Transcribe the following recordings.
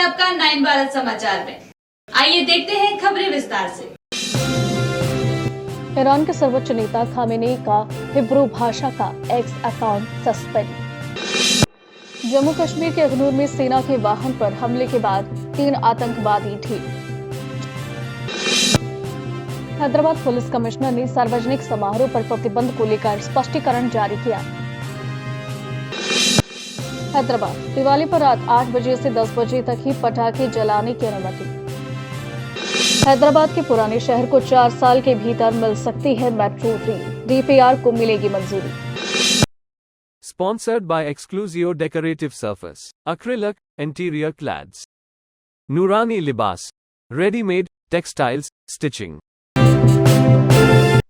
आपका 9 भारत समाचार में। आइए देखते हैं खबरें विस्तार से। ईरान के सर्वोच्च नेता खामेनेई का हिब्रू भाषा का x account suspend. Jammu Kashmir के अखनूर में सेना के वाहन पर हमले के बाद 3 आतंकवादी ढेर। हैदराबाद पुलिस कमिश्नर ने सार्वजनिक समारोह पर प्रतिबंध को लेकर स्पष्टीकरण जारी किया। हैदराबाद, दिवाली पर रात 8 बजे से 10 बजे तक ही पटाखे जलाने की अनुमति। हैदराबाद के पुराने शहर को 4 साल के भीतर मिल सकती है मेट्रो फ्री, डीपीआर को मिलेगी मंजूरी। Sponsored by Exclusio Decorative Surface, Acrylic, Interior Clads, Nurani Libas, Ready-made, Textiles, Stitching।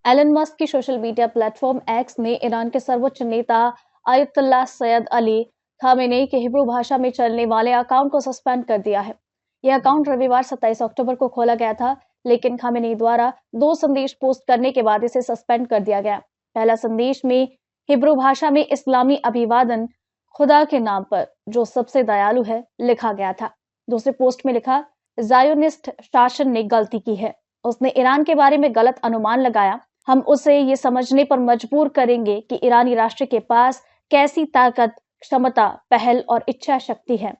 Elon Musk की सोशल मीडिया प्लेटफॉर्म एक्स ने ईरान के सर्वोच्च नेता आयतुल्लाह सैयद अली खामेनेई के हिब्रू भाषा में चलने वाले अकाउंट को सस्पेंड कर दिया है। यह अकाउंट रविवार 27 अक्टूबर को खोला गया था, लेकिन खामेनेई द्वारा 2 संदेश पोस्ट करने के बाद इसे सस्पेंड कर दिया गया। पहला संदेश में हिब्रू भाषा में इस्लामी अभिवादन खुदा के नाम पर जो सबसे दयालु है लिखा गया था। दूसरे पोस्ट में लिखा, ज़ायोनिस्ट शासन ने गलती की है, उसने ईरान के बारे में गलत अनुमान लगाया। हम उसे ये समझने पर मजबूर करेंगे कि ईरानी राष्ट्र के पास कैसी ताकत, क्षमता, पहल और इच्छा शक्ति है।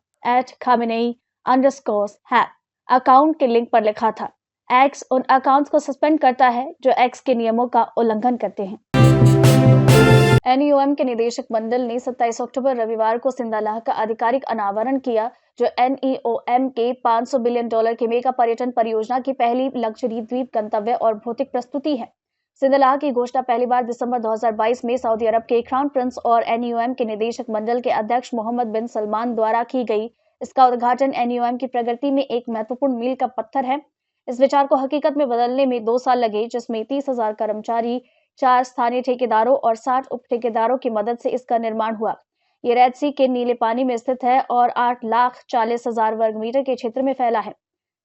@Khamenei_है अकाउंट के लिंक पर लिखा था। एक्स उन अकाउंट्स को सस्पेंड करता है जो एक्स के नियमों का उल्लंघन करते हैं। NEOM के निदेशक मंडल ने 27 अक्टूबर रविवार को सिंदालाह का आधिकारिक अनावरण किया, जो NEOM के $500 बिलियन की मेगा पर्यटन परियोजना की पहली लग्जरी द्वीप गंतव्य और भौतिक प्रस्तुति है। सिंदालाह की घोषणा पहली बार दिसंबर 2022 में सऊदी अरब के क्राउन प्रिंस और NEOM के निदेशक मंडल के अध्यक्ष मोहम्मद बिन सलमान द्वारा की गई। इसका उद्घाटन NEOM की प्रगति में एक महत्वपूर्ण मील का पत्थर है। इस विचार को हकीकत में बदलने में 2 साल लगे, जिसमें 30,000 कर्मचारी, 4 स्थानीय ठेकेदारों और 60 उप ठेकेदारों की मदद से इसका निर्माण हुआ। ये रेड सी के नीले पानी में स्थित है और 8,40,000 वर्ग मीटर के क्षेत्र में फैला है।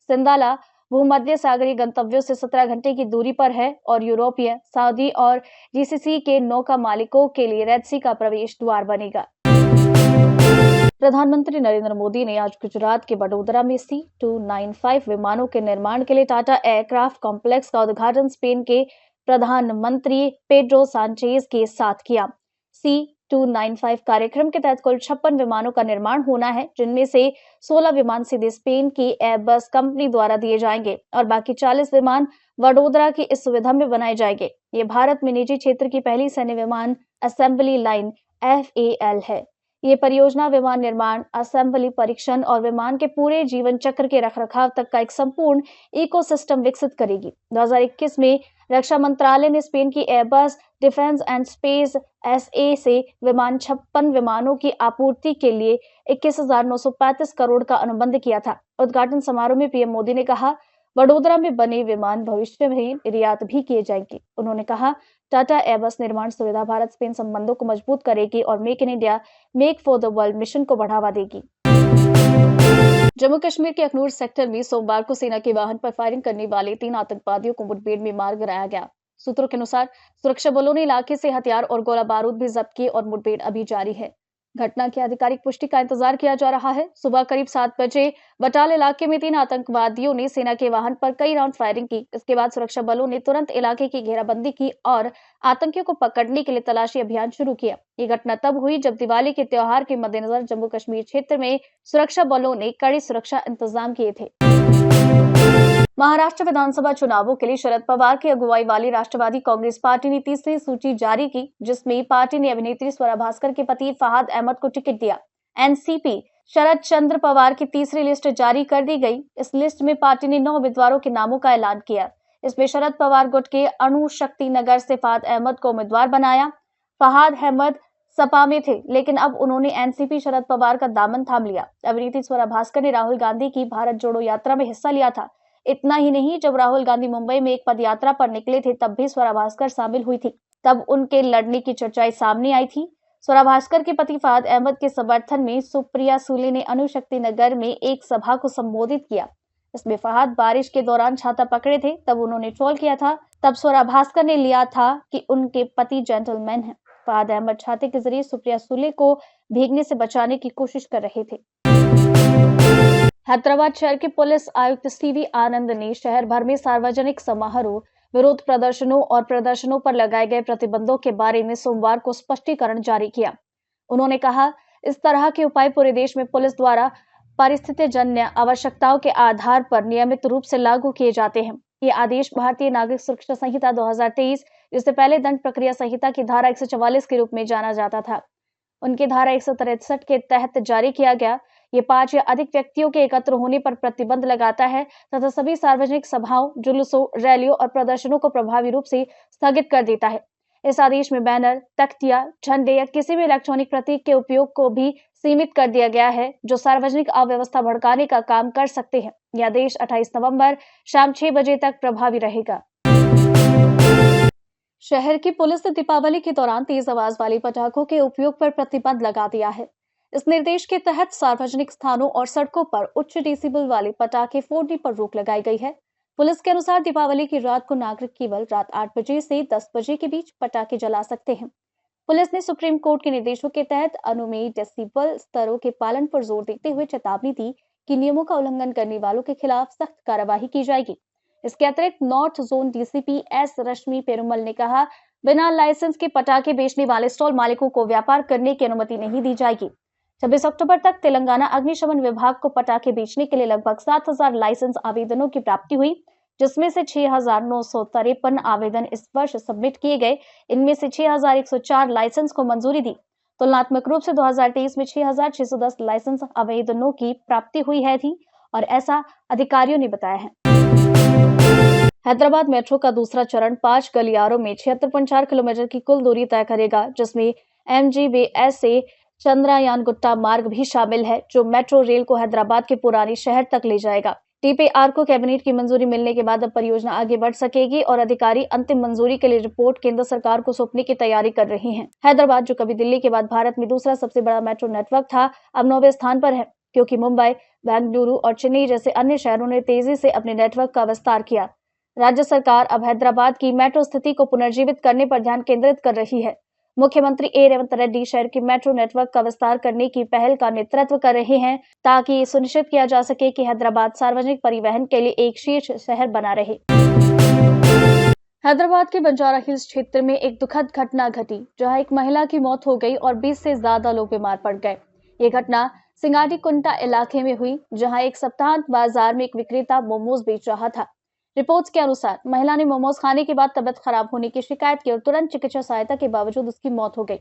सिंदाला भूमध्य सागरीय गंतव्यों से 17 घंटे की दूरी पर है और यूरोपीय, सऊदी और GCC के नौका मालिकों के लिए रेड सी का प्रवेश द्वार बनेगा। प्रधानमंत्री नरेंद्र मोदी ने आज गुजरात के वडोदरा में C295 विमानों के निर्माण के लिए टाटा एयरक्राफ्ट कॉम्प्लेक्स का उद्घाटन स्पेन के प्रधानमंत्री पेड्रो सांचेज के साथ किया। C295 कार्यक्रम के तहत कुल 56 विमानों का निर्माण होना है, जिनमें से 16 विमान सीधे स्पेन की एयरबस कंपनी द्वारा दिए जाएंगे और बाकी 40 विमान वडोदरा की इस सुविधा में बनाए जाएंगे। ये भारत में निजी क्षेत्र की पहली सैन्य विमान असेंबली लाइन FAL है। ये परियोजना विमान निर्माण, असेंबली, परीक्षण और विमान के पूरे जीवन चक्र के रखरखाव तक का एक संपूर्ण इकोसिस्टम विकसित करेगी। 2021 में रक्षा मंत्रालय ने स्पेन की Airbus defence and space SA से 56 विमानों की आपूर्ति के लिए 21,935 करोड़ का अनुबंध किया था। उद्घाटन समारोह में PM मोदी ने कहा, वडोदरा में बने विमान भविष्य में निर्यात भी किए जाएंगे। उन्होंने कहा, टाटा एयरबस निर्माण सुविधा भारत स्पेन संबंधों को मजबूत करेगी और make in India, make for the world mission को बढ़ावा देगी। जम्मू कश्मीर के अखनूर सेक्टर में सोमवार को सेना के वाहन पर फायरिंग करने वाले 3 आतंकवादियों को मुठभेड़ में मार गिराया गया। सूत्रों के अनुसार सुरक्षा बलों ने इलाके से हथियार और गोला बारूद भी जब्त किए और मुठभेड़ अभी जारी है। घटना की आधिकारिक पुष्टि का इंतजार किया जा रहा है। सुबह करीब 7 बजे बटाल इलाके में 3 आतंकवादियों ने सेना के वाहन पर कई राउंड फायरिंग की। इसके बाद सुरक्षा बलों ने तुरंत इलाके की घेराबंदी की और आतंकियों को पकड़ने के लिए तलाशी अभियान शुरू किया। ये घटना तब हुई जब दिवाली के त्योहार के मद्देनजर जम्मू कश्मीर क्षेत्र में सुरक्षा बलों ने कड़ी सुरक्षा इंतजाम किए थे। महाराष्ट्र विधानसभा चुनावों के लिए शरद पवार की अगुवाई वाली राष्ट्रवादी कांग्रेस पार्टी ने तीसरी सूची जारी की, जिसमें पार्टी ने अभिनेत्री स्वरा भास्कर के पति फहाद अहमद को टिकट दिया। NCP शरद चंद्र पवार की तीसरी लिस्ट जारी कर दी गई। इस लिस्ट में पार्टी ने 9 उम्मीदवारों के नामों का ऐलान किया। इसमें शरद पवार गुट के अणु शक्ति नगर से फहाद अहमद को उम्मीदवार बनाया। फहाद अहमद सपा में थे, लेकिन अब उन्होंने NCP शरद पवार का दामन थाम लिया। अभिनेत्री स्वरा भास्कर ने राहुल गांधी की भारत जोड़ो यात्रा में हिस्सा लिया था। इतना ही नहीं, जब राहुल गांधी मुंबई में एक पद यात्रा पर निकले थे, तब भी स्वरा भास्कर शामिल हुई थी। तब उनके लड़ने की चर्चाएं सामने आई थी। स्वरा भास्कर के पति फहाद अहमद के समर्थन में सुप्रिया सुले ने अणुशक्ति नगर में एक सभा को संबोधित किया। इसमें फहाद बारिश के दौरान छाता पकड़े थे, तब उन्होंने ट्रोल किया था। तब स्वरा भास्कर ने लिया था कि उनके पति जेंटलमैन हैं। फहाद अहमद छाते के जरिए सुप्रिया सुले को भीगने से बचाने की कोशिश कर रहे थे। हैदराबाद शहर के पुलिस आयुक्त सीवी आनंद ने शहर भर में सार्वजनिक समारोह, विरोध प्रदर्शनों और प्रदर्शनों पर लगाए गए प्रतिबंधों के बारे में सोमवार को स्पष्टीकरण जारी किया। उन्होंने कहा, इस तरह के उपाय पूरे देश में पुलिस द्वारा परिस्थितिजन्य आवश्यकताओं के आधार पर नियमित रूप से लागू किए जाते हैं। ये आदेश भारतीय नागरिक सुरक्षा संहिता 2023, जिससे पहले दंड प्रक्रिया संहिता की धारा 144 के रूप में जाना जाता था, उनकी धारा 163 के तहत जारी किया गया। ये 5 या अधिक व्यक्तियों के एकत्र होने पर प्रतिबंध लगाता है तथा सभी सार्वजनिक सभाओं, जुलूसों, रैलियों और प्रदर्शनों को प्रभावी रूप से स्थगित कर देता है। इस आदेश में बैनर, तख्तियां, झंडे या किसी भी इलेक्ट्रॉनिक प्रतीक के उपयोग को भी सीमित कर दिया गया है, जो सार्वजनिक अव्यवस्था भड़काने का काम कर सकते हैं। यह आदेश 28 नवंबर शाम 6 बजे तक प्रभावी रहेगा। शहर की पुलिस ने दीपावली के दौरान तेज आवाज वाले पटाखों के उपयोग पर प्रतिबंध लगा दिया है। इस निर्देश के तहत सार्वजनिक स्थानों और सड़कों पर उच्च डेसिबल वाले पटाखे फोड़ने पर रोक लगाई गई है। पुलिस के अनुसार दीपावली की रात को नागरिक केवल रात 8 बजे से 10 बजे के बीच पटाखे जला सकते हैं। पुलिस ने सुप्रीम कोर्ट के निर्देशों के तहत अनुमेय डेसिबल स्तरों के पालन पर जोर देते हुए चेतावनी दी कि नियमों का उल्लंघन करने वालों के खिलाफ सख्त कार्रवाई की जाएगी। इसके अतिरिक्त नॉर्थ जोन डीसीपी एस रश्मि पेरुमल ने कहा, बिना लाइसेंस के पटाखे बेचने वाले स्टॉल मालिकों को व्यापार करने की अनुमति नहीं दी जाएगी। 26 अक्टूबर तक तेलंगाना अग्निशमन विभाग को पटाखे बेचने के लिए लगभग 7,000 लाइसेंस आवेदनों की प्राप्ति हुई, जिसमें से 6,953 आवेदन इस वर्ष सबमिट किए गए। इनमें से 6,104 लाइसेंस को मंजूरी दी। तुलनात्मक रूप से 2023 में 6,610 लाइसेंस आवेदनों की प्राप्ति हुई है थी और ऐसा अधिकारियों ने बताया है। हैदराबाद मेट्रो का दूसरा चरण 5 गलियारों में 76.4 किलोमीटर की कुल दूरी तय करेगा, जिसमें MGBS से चंद्रयान गुट्टा मार्ग भी शामिल है, जो मेट्रो रेल को हैदराबाद के पुराने शहर तक ले जाएगा। TPR को कैबिनेट की मंजूरी मिलने के बाद अब परियोजना आगे बढ़ सकेगी और अधिकारी अंतिम मंजूरी के लिए रिपोर्ट केंद्र सरकार को सौंपने की तैयारी कर रहे हैं। हैदराबाद, जो कभी दिल्ली के बाद भारत में दूसरा सबसे बड़ा मेट्रो नेटवर्क था, अब 9वें स्थान पर है, क्योंकि मुंबई, बेंगलुरु और चेन्नई जैसे अन्य शहरों ने तेजी से अपने नेटवर्क का विस्तार किया। राज्य सरकार अब हैदराबाद की मेट्रो स्थिति को पुनर्जीवित करने पर ध्यान केंद्रित कर रही है। मुख्यमंत्री ए रेवंत रेड्डी शहर के मेट्रो नेटवर्क का विस्तार करने की पहल का नेतृत्व कर रहे हैं, ताकि ये सुनिश्चित किया जा सके कि हैदराबाद सार्वजनिक परिवहन के लिए एक शीर्ष शहर बना रहे। हैदराबाद के बंजारा हिल्स क्षेत्र में एक दुखद घटना घटी, जहां एक महिला की मौत हो गई और 20 से ज्यादा लोग बीमार पड़ गए। ये घटना सिंगाडी कुंटा इलाके में हुई, जहां एक सप्ताहांत बाजार में एक विक्रेता मोमोज बेच रहा था। रिपोर्ट्स के अनुसार महिला ने मोमोज खाने के बाद तबियत खराब होने की शिकायत की और तुरंत चिकित्सा सहायता के बावजूद उसकी मौत हो गई।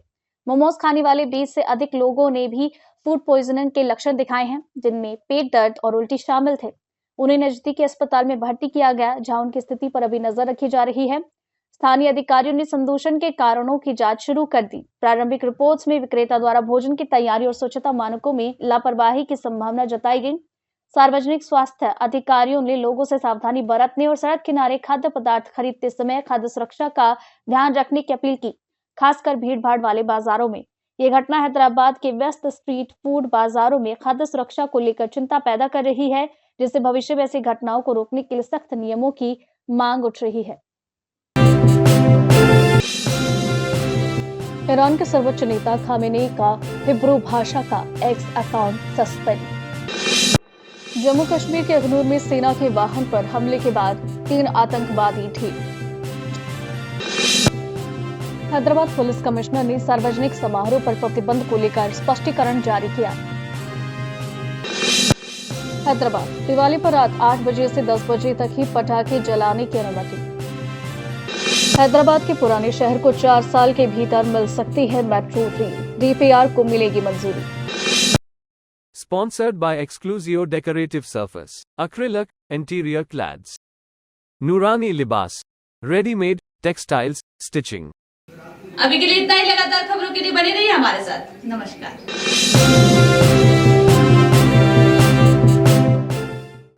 मोमोज खाने वाले 20 से अधिक लोगों ने भी फूड पॉइजनिंग के लक्षण दिखाए हैं, जिनमें पेट दर्द और उल्टी शामिल थे। उन्हें नजदीकी अस्पताल में भर्ती किया गया, जहां उनकी स्थिति पर अभी नजर रखी जा रही है। स्थानीय अधिकारियों ने संदूषण के कारणों की जांच शुरू कर दी। प्रारंभिक रिपोर्ट्स में विक्रेता द्वारा भोजन की तैयारी और स्वच्छता मानकों में लापरवाही की संभावना जताई गई। सार्वजनिक स्वास्थ्य अधिकारियों ने लोगों से सावधानी बरतने और सड़क किनारे खाद्य पदार्थ खरीदते समय खाद्य सुरक्षा का ध्यान रखने की अपील की, खासकर भीड़-भाड़ वाले बाजारों में। ये घटना हैदराबाद के व्यस्त स्ट्रीट फूड बाजारों में खाद्य सुरक्षा को लेकर चिंता पैदा कर रही है, जिससे भविष्य में ऐसी घटनाओं को रोकने के लिए सख्त नियमों की मांग उठ रही है। ईरान के सर्वोच्च नेता खामेनेई का हिब्रू भाषा का x account suspend. Jammu Kashmir के अखनूर में सेना के वाहन पर हमले के बाद 3 आतंकवादी ढेर। हैदराबाद पुलिस कमिश्नर ने सार्वजनिक समारोह पर प्रतिबंध को लेकर स्पष्टीकरण जारी किया। हैदराबाद, दिवाली पर रात 8 बजे से 10 बजे तक ही पटाखे जलाने की अनुमति। हैदराबाद के पुराने शहर को 4 साल के भीतर मिल सकती है मेट्रो रेल, DPR को मिलेगी मंजूरी। Sponsored by Exclusio Decorative Surface, Acrylic, Interior Clads, Nurani Libas, Ready-Made, Textiles, Stitching। अभी के लिए इतना ही। लगातार खबरों के लिए बने रहिए हमारे साथ। नमस्कार।